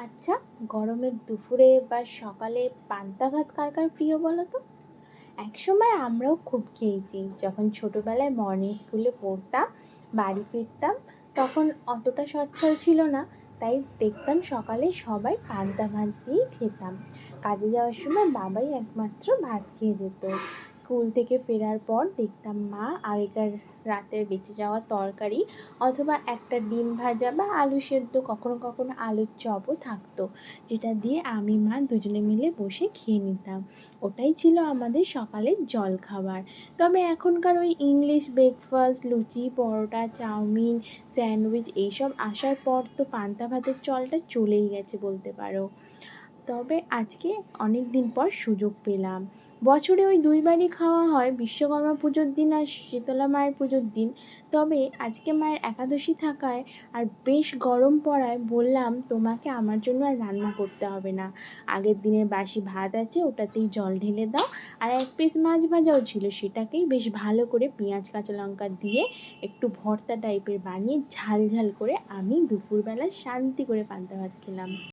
আচ্ছা, গরমের দুপুরে বা সকালে পান্তা ভাত কার কার প্রিয় বলো তো? একসময় আমরাও খুব খেয়েছি। যখন ছোটবেলায় মর্নিং স্কুলে পড়তাম, বাড়ি ফিরতাম, তখন অতটা সচ্ছল ছিল না। তাই দেখতাম সকালে সবাই পান্তা ভাত দিয়েই খেতাম। কাজে যাওয়ার সময় বাবাই একমাত্র ভাত খেয়ে যেত। স্কুল থেকে ফেরার পর দেখতাম মা আগেকার রাতের বেঁচে যাওয়া তরকারি অথবা একটা ডিম ভাজা বা আলু সেদ্ধ, কখনো কখনো আলুর চপও থাকতো, যেটা দিয়ে আমি মা দুজনে মিলে বসে খেয়ে নিতাম। ওটাই ছিল আমাদের সকালের জলখাবার। তবে এখনকার ওই ইংলিশ ব্রেকফাস্ট, লুচি, পরোটা, চাউমিন, স্যান্ডউইচ এইসব আসার পর তো পান্তা ভাতের চলটা চলেই গেছে বলতে পারো। তবে আজকে অনেক দিন পর সুযোগ পেলাম। বছরে ওই ২ বারই খাওয়া হয়, বিশ্বকর্মা পুজোর দিন আর শীতলা মায়ের পুজোর দিন। তবে আজকে মায়ের একাদশী থাকায় আর বেশ গরম পড়ায় বললাম তোমাকে আমার জন্য আর রান্না করতে হবে না। আগের দিনের বাসি ভাত আছে, ওটাতেই জল ঢেলে দাও। আর ১ পিস মাছ ভাজাও ছিল, সেটাকেই বেশ ভালো করে পেঁয়াজ কাঁচা লঙ্কা দিয়ে একটু ভর্তা টাইপের বানিয়ে ঝাল ঝাল করে আমি দুপুরবেলা শান্তি করে পান্তা ভাত খেলাম।